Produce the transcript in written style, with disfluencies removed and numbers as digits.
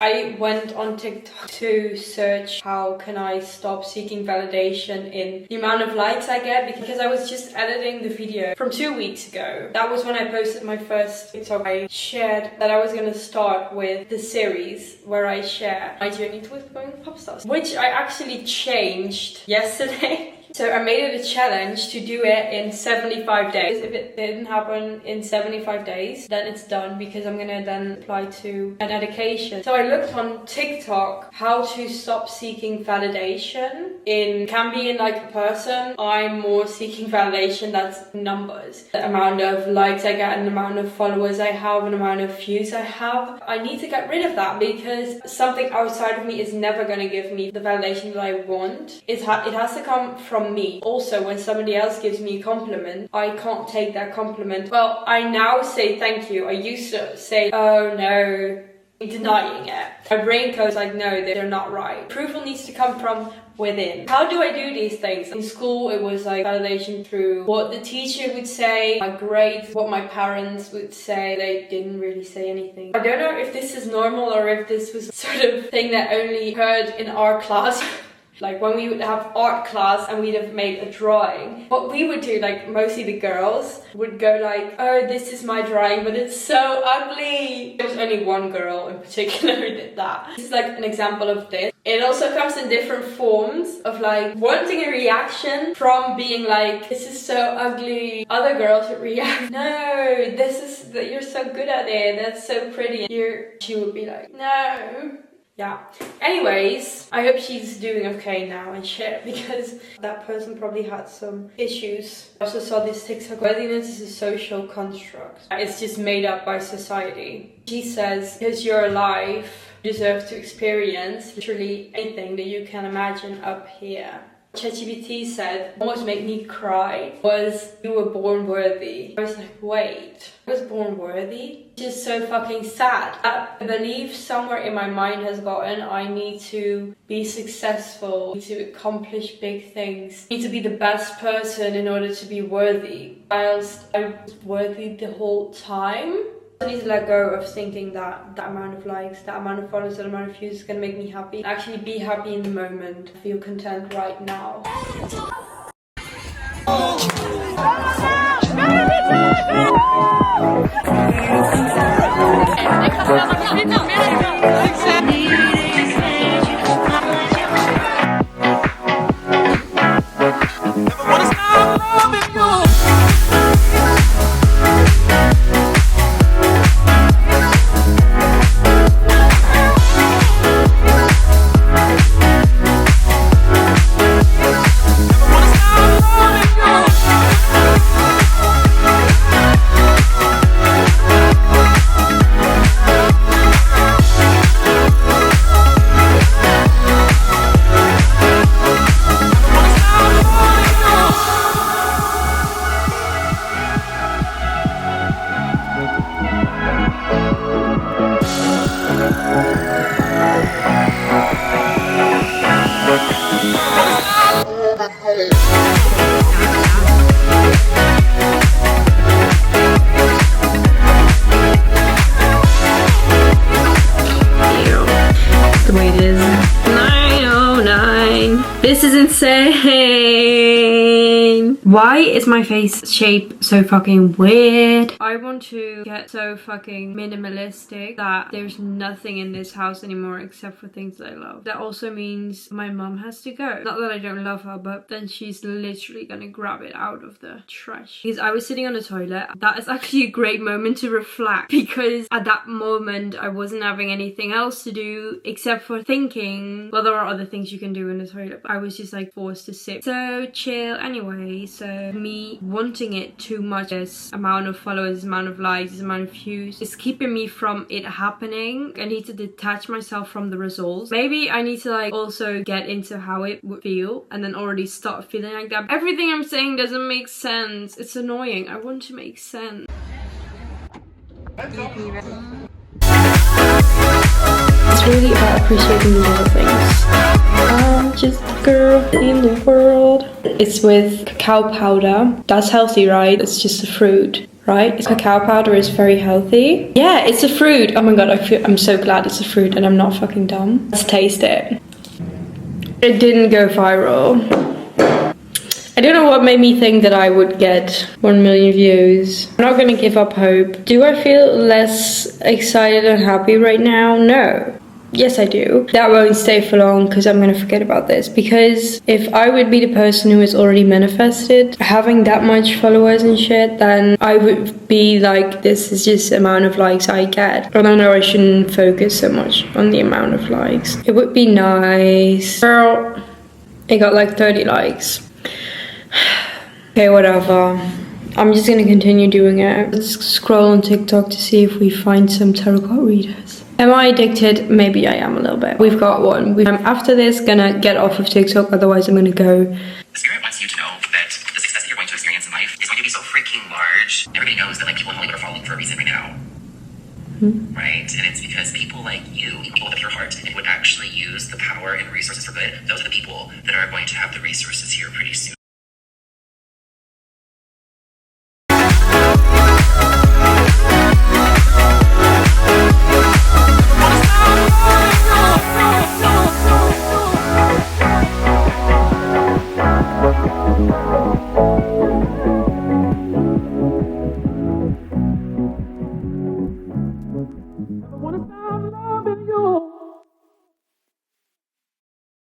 I went on TikTok to search how can I stop seeking validation in the amount of likes I get, because I was just editing the video from 2 weeks ago. That was when I posted my first TikTok. I shared that I was going to start with the series where I share my journey towards becoming a pop star, which I actually changed yesterday. So I made it a challenge to do it in 75 days. If it didn't happen in 75 days, then it's done, because I'm gonna then apply to an education. So I looked on TikTok how to stop seeking validation can be in like a person. I'm more seeking validation that's numbers. The amount of likes I get and the amount of followers I have and the amount of views I have. I need to get rid of that, because something outside of me is never gonna give me the validation that I want. It has to come from me. Also, when somebody else gives me a compliment, I can't take that compliment. Well, I now say thank you. I used to say, oh no, denying it. My brain goes like, no, they're not right. Approval needs to come from within. How do I do these things? In school, it was like validation through what the teacher would say, my grades, what my parents would say. They didn't really say anything. I don't know if this is normal or if this was sort of thing that only occurred in our class. Like when we would have art class and we'd have made a drawing, what we would do, like mostly the girls, would go like, oh, this is my drawing, but it's so ugly. There was only one girl in particular who did that. This is like an example of this. It also comes in different forms of like wanting a reaction from being like, this is so ugly. Other girls would react, no, you're so good at it, that's so pretty. She would be like, no. Yeah. Anyways, I hope she's doing okay now and shit, because that person probably had some issues. I also saw this TikTok. Worthiness is a social construct. It's just made up by society. She says, because you're alive, you deserve to experience literally anything that you can imagine up here. ChatGPT said, almost made me cry, was you were born worthy. I was like, wait, I was born worthy? Just so fucking sad. I believe somewhere in my mind has gotten, I need to be successful, to accomplish big things, I need to be the best person in order to be worthy. Whilst I was worthy the whole time. I need to let go of thinking that that amount of likes, that amount of followers, that amount of views is going to make me happy. Actually be happy in the moment. Feel content right now. The weight is 909. This is insane. Why is my face shape so fucking weird? I want to get so fucking minimalistic that there's nothing in this house anymore except for things that I love. That also means my mom has to go. Not that I don't love her, but then she's literally gonna grab it out of the trash. Because I was sitting on the toilet. That is actually a great moment to reflect, because at that moment I wasn't having anything else to do except for thinking, well, there are other things you can do in the toilet, but I was just like forced to sit. So chill anyway. So me wanting it too much, this amount of followers, this amount of likes, this amount of views, is keeping me from it happening. I need to detach myself from the results. Maybe I need to like also get into how it would feel and then already start feeling like that. Everything I'm saying doesn't make sense. It's annoying. I want to make sense. It's really about appreciating the little things. I'm just a girl in the world. It's with cacao powder. That's healthy, right? It's just a fruit. right? Cacao powder is very healthy. Yeah, it's a fruit. Oh my god, I'm so glad it's a fruit and I'm not fucking dumb. Let's taste it. It didn't go viral. I don't know what made me think that I would get 1 million views. I'm not gonna give up hope. Do I feel less excited and happy right now? No. Yes, I do. That won't stay for long because I'm gonna forget about this. Because if I would be the person who has already manifested having that much followers and shit, then I would be like, this is just the amount of likes I get. I don't know, I shouldn't focus so much on the amount of likes. It would be nice. Girl, it got like 30 likes. Okay, whatever. I'm just gonna continue doing it. Let's scroll on TikTok to see if we find some tarot card readers. Am I addicted? Maybe I am a little bit. We've got one. I'm after this gonna get off of TikTok, otherwise I'm gonna go. The spirit wants you to know that the success that you're going to experience in life is going to be so freaking large. Everybody knows that like people in Hollywood are falling for a reason right now. Right? And it's because people like you, people with a pure heart, and would actually use the power and resources for good, those are the people that are going to have the resources here pretty soon.